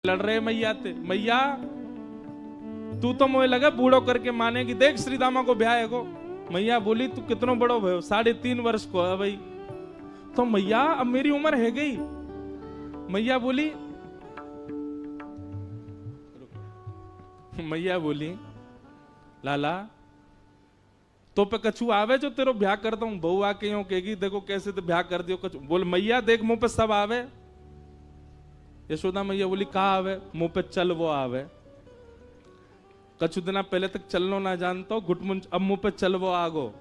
लड़ रहे मैया थे, मैया तू तो मुझे लगा बूढ़ो करके माने कि देख श्री दामा को ब्याह है को। मैया बोली तू कितनो बड़ो भयो, 3.5 वर्ष को है भाई। तो मैया अब मेरी उम्र है गई। मैया बोली लाला तो पे कछु आवे जो तेरो ब्याह करता हूं। बहू आके यूं कहेगी देखो कैसे तो ब्याह कर दियो कछु। बोल मैया देख मुंह पे सब आवे। यशोदा मैया बोली कहा आवे? मुंह पे चल वो आवे। कछु दिना पहले तक चलनो ना जानता हो घुटमुन, अब मुंह पे चल वो आगो।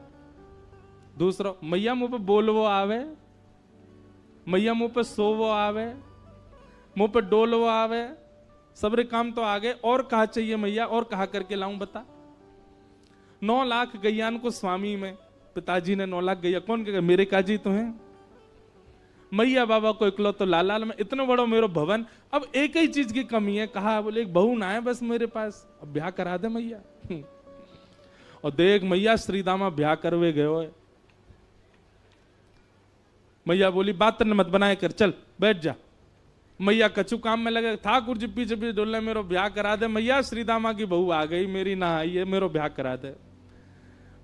दूसरा मैया मुंह पे बोल वो आवे। मैया मुंह पे सो वो आवे, मुंह पे डोल वो आवे। सबरे काम तो आ गए, और कहा चाहिए मैया? और कहा करके लाऊं बता? 9 लाख गैयान को स्वामी में पिताजी ने 9 लाख गैया कौन कहेगा? मेरे काजी तो हैं। मैया बाबा को इकलो तो लाल में इतना बड़ा मेरा भवन। अब एक ही चीज की कमी है, कहा बोले एक बहू ना है बस मेरे पास, अब ब्याह करा दे मैया। और देख मैया श्रीदामा ब्याह करवे गए। मैया बोली बात न मत बनाए कर, चल बैठ जा। मैया कछु काम में लगे, ठाकुर जी पीछे पीछे डोलने मेरो ब्याह करा दे। मैया श्रीदामा की बहू आ गई मेरी, ना आई है, मेरो ब्याह करा दे।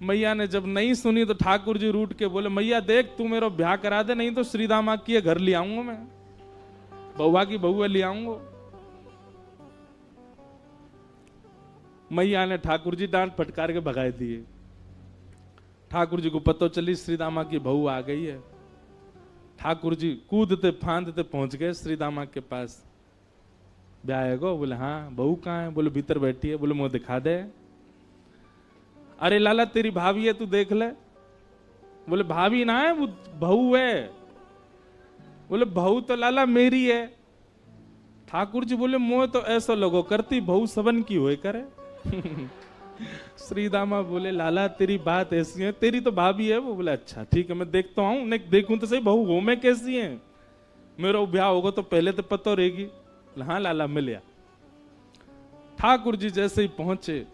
मैया ने जब नहीं सुनी तो ठाकुर जी रूठ के बोले मैया देख तू मेरो ब्याह करा दे, नहीं तो श्रीदामा की घर ले आऊंगा मैं, बउआ की बहू ले आऊंगा। मैया ने ठाकुर जी डांट फटकार के भगाए दिए। ठाकुर जी को पता चली श्रीदामा की बहू आ गई है। ठाकुर जी कूदते फांदते पहुंच गए श्रीदामा के पास। ब्याह है गो? बोले हाँ। बहू कहाँ है? बोले भीतर बैठी है। बोले मुंह दिखा दे। अरे लाला तेरी भाभी है तू देख ले। बोले भाभी ना है वो बहू है। बोले बहू तो लाला मेरी है। ठाकुर जी बोले मुंह तो ऐसा लगो करती बहू सबन की होए करे। श्रीदामा बोले लाला तेरी बात ऐसी है, तेरी तो भाभी है वो। बोले अच्छा ठीक है मैं देखता हूं, नहीं देखूं तो सही बहू हो मैं कैसी है, मेरा ब्याह होगा तो पहले तो पता रहेगी। हाँ लाला मिल गया। ठाकुर जी जैसे ही पहुंचे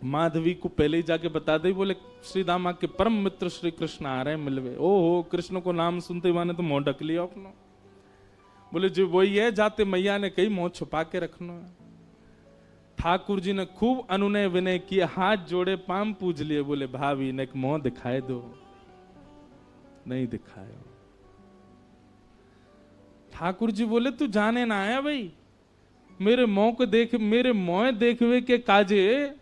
माधवी को पहले ही जाके बता दे। बोले श्रीदामा के परम मित्र श्री कृष्ण आ रहे हैं मिलवे। ओहो कृष्ण को नाम सुनते ही माने तो मुंह ढक लिया अपना। बोले जो वही है, जाते मैया ने कही मुंह छुपा के रखना है। ठाकुर जी ने खूब अनुनय विनय किए, हाथ जोड़े पाम पूज लिए। बोले भाभी ने एक मुंह दिखाए दो। नहीं दिखाया। ठाकुर जी बोले तू जाने ना आया भाई, मेरे मुंह को देख, मेरे मुंह देखवे के काजे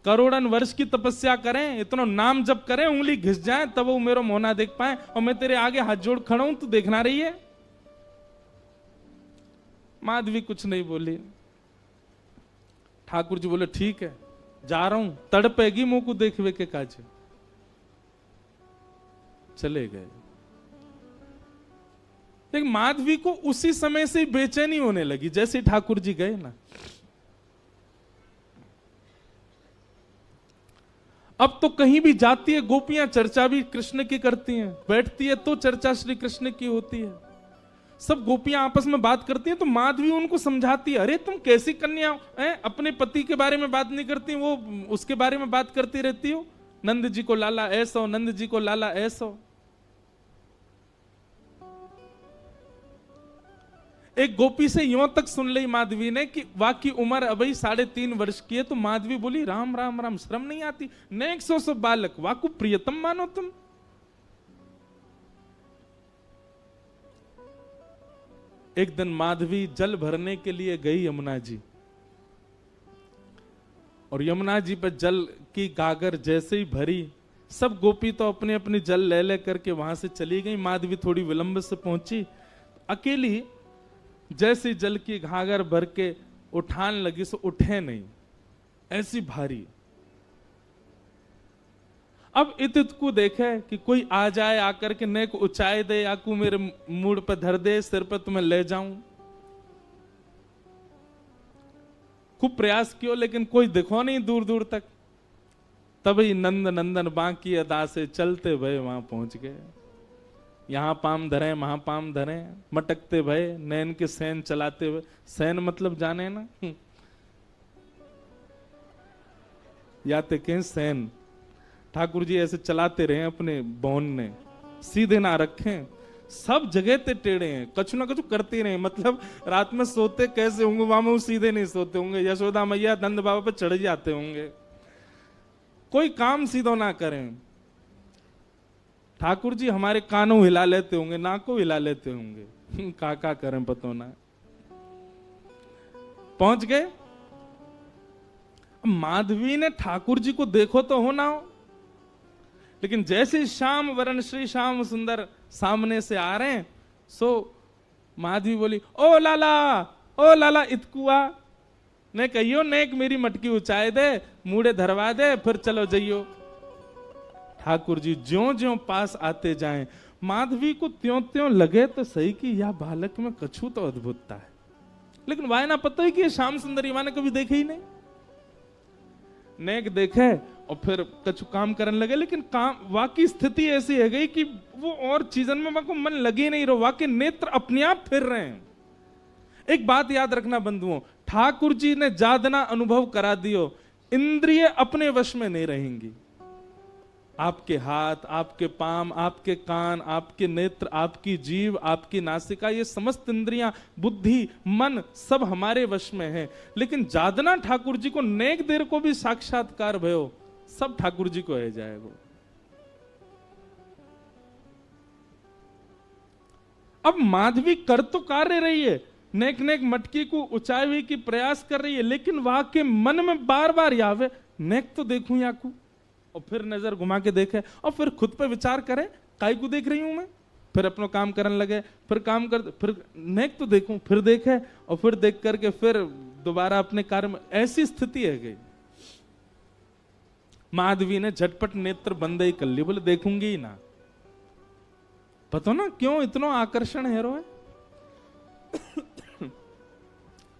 करोड़न वर्ष की तपस्या करें, इतना नाम जप करें, उंगली घिस जाए तब वो मेरा मुंह ना देख पाए, और मैं तेरे आगे हाथ जोड़ खड़ा हूं तू देखना रही है। माधवी कुछ नहीं बोली। ठाकुर जी बोले ठीक है जा रहा हूं, तड़पेगी मुंह को देखवे के काजे। चले गए। लेकिन माधवी को उसी समय से बेचैनी होने लगी जैसे ठाकुर जी गए ना। अब तो कहीं भी जाती है गोपियां चर्चा भी कृष्ण की करती हैं, बैठती है तो चर्चा श्री कृष्ण की होती है। सब गोपियां आपस में बात करती हैं तो माधवी उनको समझाती है, अरे तुम कैसी कन्या हो, अपने पति के बारे में बात नहीं करती, वो उसके बारे में बात करती रहती हो। नंद जी को लाला ऐसा, नंद जी को लाला ऐसा। एक गोपी से यूं तक सुन ली माधवी ने कि वाकई उम्र अभी 3.5 वर्ष की है। तो माधवी बोली राम राम राम, शर्म नहीं आती? नेक सो बालक वाकु प्रियतम मानो तुम। एक दिन माधवी जल भरने के लिए गई यमुना जी, और यमुना जी पर जल की गागर जैसे ही भरी, सब गोपी तो अपने अपनी जल ले ले करके वहां से चली गई। माधवी थोड़ी विलंब से पहुंची, अकेली जैसे जल की घागर भर के उठान लगी सो उठे नहीं, ऐसी भारी। अब इत को देखे कि कोई आ जाए, आकर के नेक ऊंचाई दे, आकू मेरे मूड पर धर दे, सिर पर तुम्हें ले जाऊं। खूब प्रयास किया लेकिन कोई दिखो नहीं दूर दूर तक। तभी नंद नंदन बांकी अदा से चलते भय वहां पहुंच गए। यहां पाम धरे वहां पाम धरे, मटकते भय नैन के सैन चलाते हुए। सैन मतलब जाने ना, याते के सैन। ठाकुर जी ऐसे चलाते रहे अपने बौन ने, सीधे ना रखें, सब जगह ते टेढ़े हैं, कछु ना कछु करते रहे। मतलब रात में सोते कैसे होंगे, वहां सीधे नहीं सोते होंगे, यशोदा मैया नंद बाबा पे चढ़ जाते होंगे, कोई काम सीधो ना करें। ठाकुर जी हमारे कानों हिला लेते होंगे, नाकों हिला लेते होंगे, का करें पतो ना। पहुंच गए। माधवी ने ठाकुर जी को देखो तो हो ना हो, लेकिन जैसे श्याम वरण श्री श्याम सुंदर सामने से आ रहे हैं, सो माधवी बोली, ओ लाला इतकुआ ने कहियो, नेक मेरी मटकी उचाए दे, मूड़े धरवा दे, फिर चलो जइयो। ठाकुर जी ज्यों ज्यों पास आते जाएं, माधवी को त्यों त्यों लगे तो सही कि यह बालक में कछु तो अद्भुतता है, लेकिन वाय ना पता है कि ये श्याम सुंदरी माँ ने कभी देखे ही नहीं। नेक देखे और फिर कछु काम करने लगे, लेकिन काम वाकई स्थिति ऐसी है गई कि वो और चीजन में को मन लगे नहीं रहो, वाकई नेत्र अपने आप फिर रहे हैं। एक बात याद रखना बंधुओं, ठाकुर जी ने जादना अनुभव करा दियो, इंद्रिय अपने वश में नहीं रहेंगी। आपके हाथ, आपके पाम, आपके कान, आपके नेत्र, आपकी जीव, आपकी नासिका, ये समस्त इंद्रियां, बुद्धि, मन सब हमारे वश में है। लेकिन जादना ठाकुर जी को नेक देर को भी साक्षात्कार भयो, सब ठाकुर जी को है जाएगा। अब माधवी कर तो कार्य रही है, नेक नेक मटकी को ऊंचाई की प्रयास कर रही है, लेकिन वहां के मन में बार बार यावे, नेक तो देखूं याकू, और फिर नजर घुमा के देखे और फिर खुद पे विचार करे, काई को देख रही हूं मैं, फिर अपना काम करने लगे, फिर काम कर, फिर नेक तो देखूं, फिर देखे और फिर देख करके फिर दोबारा अपने कार्य में, ऐसी स्थिति है गई। माधवी ने झटपट नेत्र बंद ही कर लिए, बोले देखूंगी ही ना। पता ना क्यों इतना आकर्षण है रो।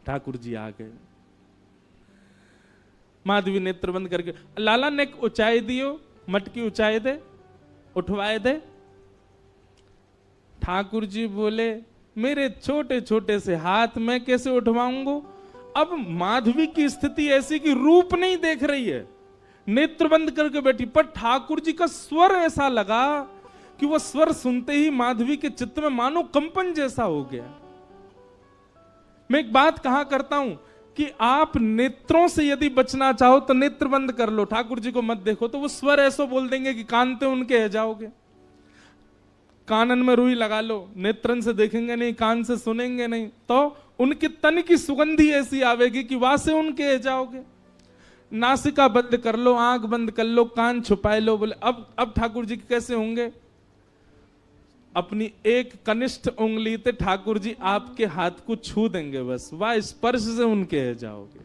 ठाकुर जी आ गए। माधवी नेत्र बंद करके, लाला नेक ऊंचाई दियो, मटकी ऊंचाई दे, उठवाए दे। ठाकुर जी बोले, मेरे छोटे छोटे से हाथ मैं कैसे उठवाऊंगा। अब माधवी की स्थिति ऐसी कि रूप नहीं देख रही है, नेत्र बंद करके बैठी, पर ठाकुर जी का स्वर ऐसा लगा कि वो स्वर सुनते ही माधवी के चित्त में मानो कंपन जैसा हो गया। मैं एक बात कहा करता हूं कि आप नेत्रों से यदि बचना चाहो तो नेत्र बंद कर लो, ठाकुर जी को मत देखो, तो वो स्वर ऐसा बोल देंगे कि कानते उनके है जाओगे। कानन में रुई लगा लो, नेत्रन से देखेंगे नहीं, कान से सुनेंगे नहीं, तो उनके तन की सुगंधी ऐसी आवेगी कि वहां से उनके है जाओगे। नासिका बंद कर लो, आंख बंद कर लो, कान छुपाए लो। बोले अब ठाकुर जी कैसे होंगे। अपनी एक कनिष्ठ उंगली से ठाकुर जी आपके हाथ को छू देंगे, बस वह स्पर्श से उनके है जाओगे।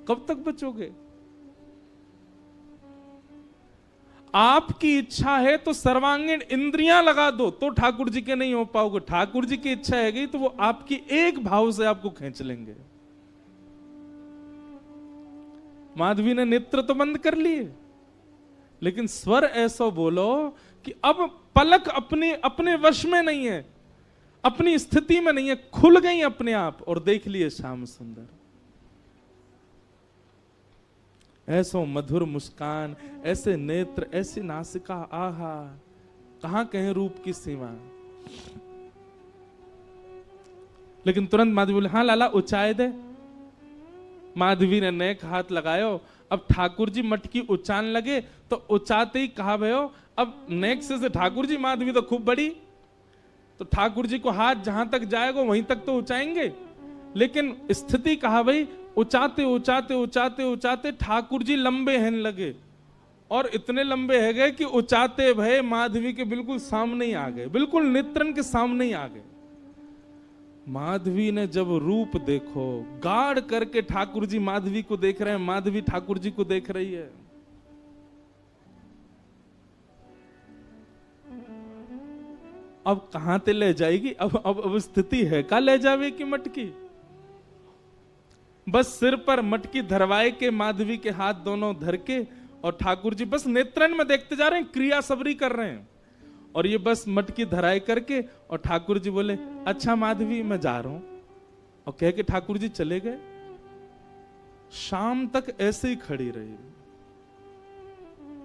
कब तक बचोगे। आपकी इच्छा है तो सर्वांगीण इंद्रियां लगा दो, तो ठाकुर जी के नहीं हो पाओगे। ठाकुर जी की इच्छा है गई तो वो आपकी एक भाव से आपको खींच लेंगे। माधवी ने नेत्र तो बंद कर लिए, लेकिन स्वर ऐसा बोलो कि अब पलक अपने वश में नहीं है, अपनी स्थिति में नहीं है, खुल गई अपने आप और देख लिए श्याम सुंदर। ऐसो मधुर मुस्कान, ऐसे नेत्र, ऐसी नासिका, आहा कहां कहें रूप की सीमा। लेकिन तुरंत माधवी बोले, हाँ लाला ऊंचाए दे। माधवी ने नेक हाथ लगायो। अब ठाकुर जी मटकी उचान लगे तो उचाते ही कहा भयो, अब नेक से ठाकुर जी, माधवी तो खूब बड़ी, तो ठाकुर जी को हाथ जहां तक जाएगा वहीं तक तो ऊंचाएंगे। लेकिन स्थिति कहा भाई, उचाते उचाते उचाते उचाते ठाकुर जी लंबे हैं लगे, और इतने लंबे है गए कि उचाते भय माधवी के बिल्कुल सामने ही आ गए, बिल्कुल नेत्रन के सामने ही आ गए। माधवी ने जब रूप देखो, गाढ़ करके ठाकुर जी माधवी को देख रहे हैं, माधवी ठाकुर जी को देख रही है। अब कहां ते ले जाएगी। अब स्थिति है का ले जावे की मटकी। बस सिर पर मटकी धरवाए के माधवी के हाथ दोनों धर के, और ठाकुर जी बस नेत्रन में देखते जा रहे हैं, क्रिया सबरी कर रहे हैं, और ये बस मटकी धराए करके, और ठाकुर जी बोले, अच्छा माधवी मैं जा रहा हूं, और कह के ठाकुर जी चले गए। शाम तक ऐसे ही खड़ी रही।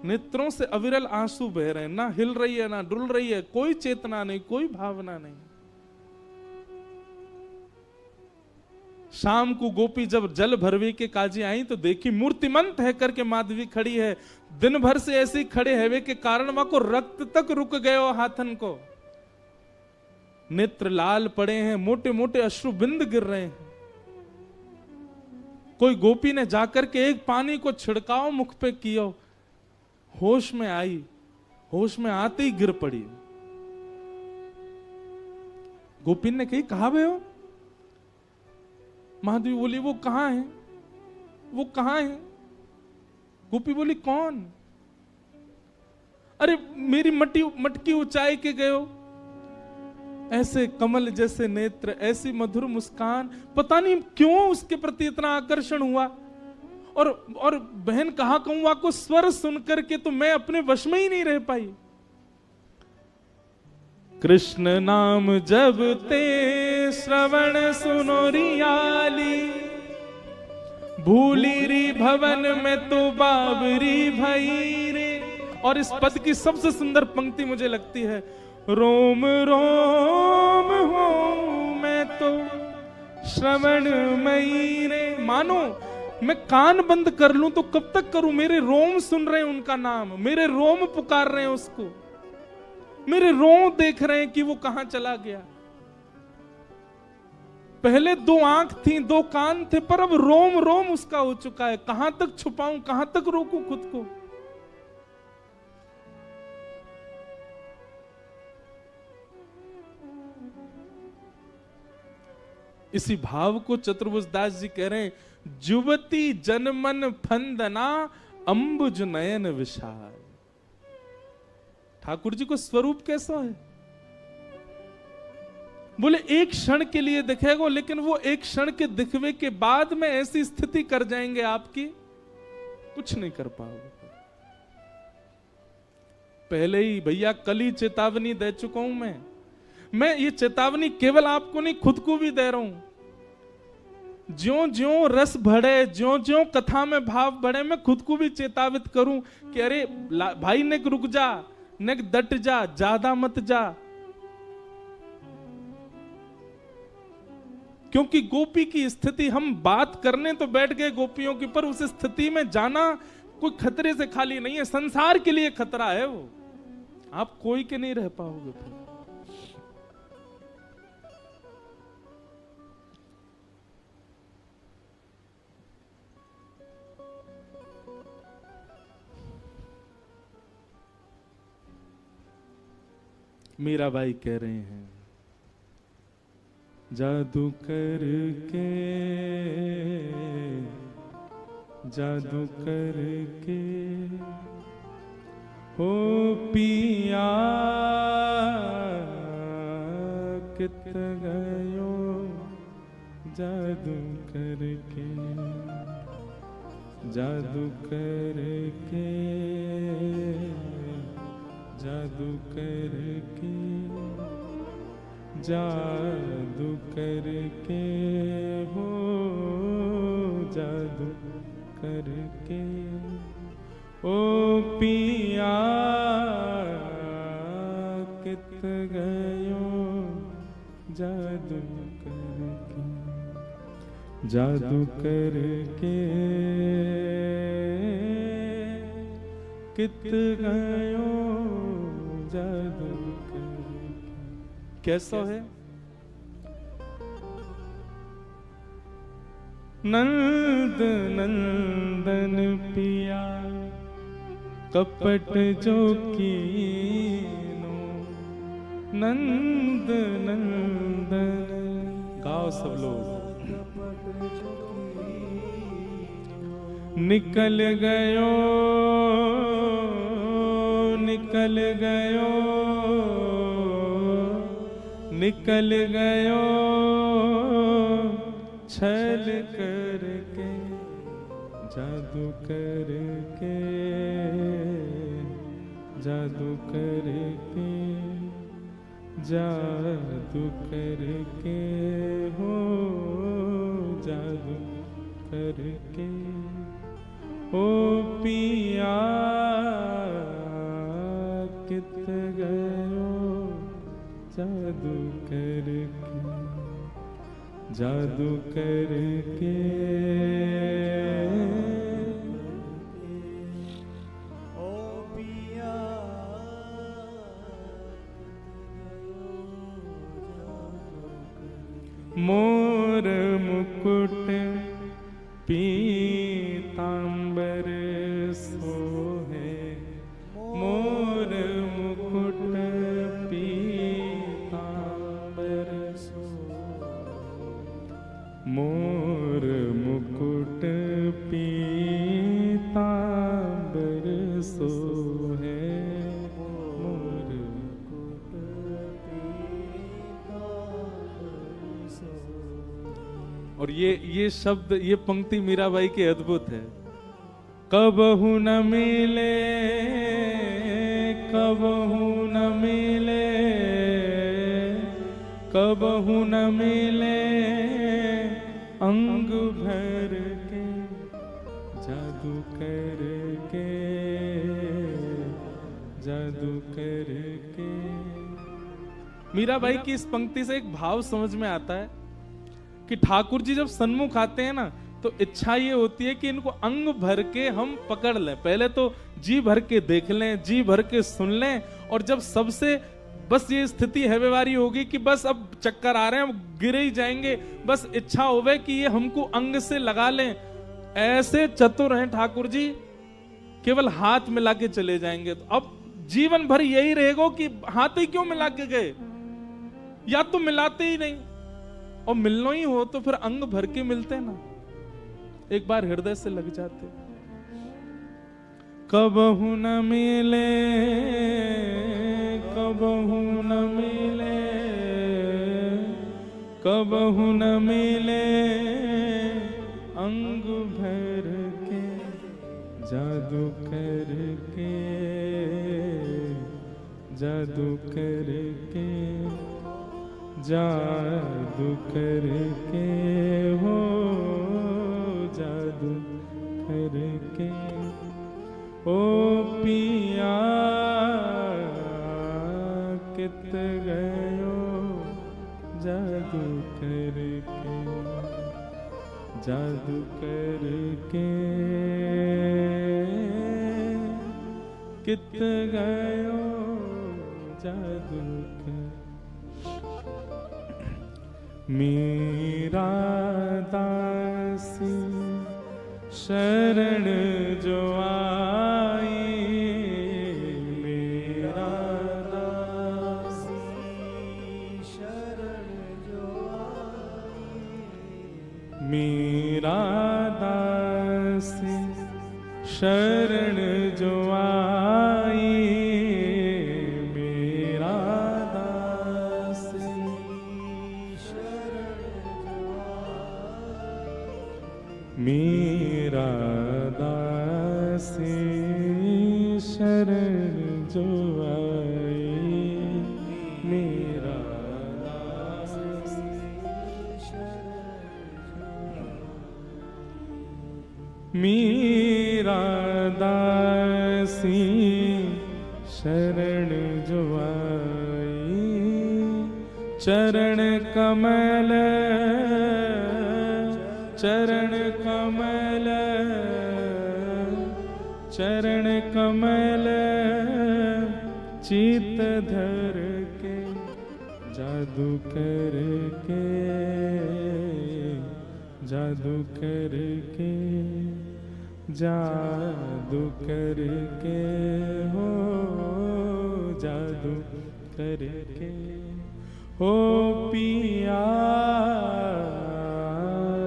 नेत्रों से अविरल आंसू बह रहे हैं, ना हिल रही है ना डुल रही है, कोई चेतना नहीं, कोई भावना नहीं। शाम को गोपी जब जल भरवे के काजी आई तो देखी मूर्तिमंत है करके माधवी खड़ी है। दिन भर से ऐसी खड़े हैवे के कारण वहां को रक्त तक रुक गयो हाथन को, नेत्र लाल पड़े हैं, मोटे मोटे अश्रु बिंद गिर रहे हैं। कोई गोपी ने जाकर के एक पानी को छिड़काव मुख पे किया, होश में आई, होश में आते ही गिर पड़ी। गोपी ने कही कहा भे हो? माधवी बोली वो कहां है, वो कहां है? गोपी बोली कौन? अरे मेरी मटकी ऊंचाई के गए हो, ऐसे कमल जैसे नेत्र, ऐसी मधुर मुस्कान, पता नहीं क्यों उसके प्रति इतना आकर्षण हुआ। और बहन कहा कहूंगा को स्वर सुनकर के तो मैं अपने वश में ही नहीं रह पाई। कृष्ण नाम जब ते श्रवण सुनो रियाली, भूली री भवन में तो बाबरी भई रे। और इस पद की सबसे सुंदर पंक्ति मुझे लगती है, रोम रोम हूं मैं तो श्रवण मई रे। मानो मैं कान बंद कर लूं तो कब तक करूं, मेरे रोम सुन रहे हैं उनका नाम, मेरे रोम पुकार रहे हैं उसको, मेरे रोम देख रहे हैं कि वो कहां चला गया। पहले 2 आंख थी, 2 कान थे, पर अब रोम रोम उसका हो चुका है। कहां तक छुपाऊं, कहां तक रोकूं खुद को। इसी भाव को चतुर्भुज दास जी कह रहे हैं, जुवती जनमन फंदना अंबुज नयन विशाल। ठाकुर जी को स्वरूप कैसा है? बोले एक क्षण के लिए दिखेगा, लेकिन वो एक क्षण के दिखवे के बाद में ऐसी स्थिति कर जाएंगे आपकी, कुछ नहीं कर पाओगे। पहले ही भैया कल ही चेतावनी दे चुका हूं मैं ये चेतावनी केवल आपको नहीं, खुद को भी दे रहा हूं। ज्यों ज्यों रस बढ़े, ज्यों ज्यों कथा में भाव बढ़े, मैं खुद को भी चेतावित करूं कि अरे भाई नेक रुक जा, नेक डट जा, ज्यादा मत जा। क्योंकि गोपी की स्थिति, हम बात करने तो बैठ गए गोपियों की, पर उस स्थिति में जाना कोई खतरे से खाली नहीं है। संसार के लिए खतरा है वो, आप कोई के नहीं रह पाओगे फिर। मीरा बाई कह रहे हैं, जादू करके, जादू करके हो पिया कित गयो, जादू करके, जादू करके, जादू करके, जादू करके हो, जादू करके ओ पिया कित गयो, जादू करके, जादू करके कित गयो, जादू करके। कैसा है? नंद नंदन पिया कपट जो कीनो, नंद नंदन। गाओ सब लोग। निकल गयो, निकल गयो, निकल गयो छल करके, जादू करके, जादू करके, जादू करके हो, जादू करके ओ पिया कित गयो जादू करके, जादू करके। मोर मुकुट पीतांबर सोहे, मोर मुकुट पीतांबर सोहे, मोर मुकुट पीतांबर सोहे, मोर मुकुट और ये शब्द, ये पंक्ति मीराबाई की अद्भुत है। कबहू न मिले, कबहू न मिले, कबहू न मिले अंग भर के जादू करके, जादू करके। मीराबाई की इस पंक्ति से एक भाव समझ में आता है कि ठाकुर जी जब सन्मुख आते हैं ना, तो इच्छा ये होती है कि इनको अंग भर के हम पकड़ लें। पहले तो जी भर के देख लें, जी भर के सुन लें, और जब सबसे बस ये स्थिति है व्यवहारी होगी कि बस अब चक्कर आ रहे हैं, हम गिरे ही जाएंगे, बस इच्छा होवे कि ये हमको अंग से लगा लें। ऐसे चतुर हैं ठाकुर जी, केवल हाथ मिला के चले जाएंगे। तो अब जीवन भर यही रहेगा कि हाथ ही क्यों मिला के गए, या तो मिलाते ही नहीं, और मिलना ही हो तो फिर अंग भर के मिलते ना, एक बार हृदय से लग जाते। कबहू न मिले, कबहू न मिले, कबहू न मिले अंग भर के जादू करके, जादू करके, जादू करके हो, जादू करके। ओ पिया कित गयो जादू करके, जादू करके कित गयो जादू करके। मेरा दासी शरण जो आई, मेरा दासी शरण जो आई, मेरा दासी शरण जो आई, मेरा दासी मेरा दासी शरण जो आई, मेरा दासी मेरा दासी शरण जो आई, चरण कमल, चरण कमल, चरण कमल चित धर के जादू करके, जादू करके, जादू करके हो, जादू करके हो पिया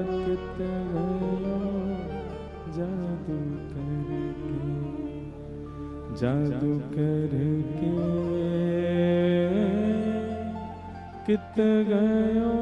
कित गयो जादू करके, जादू करके कित गयो।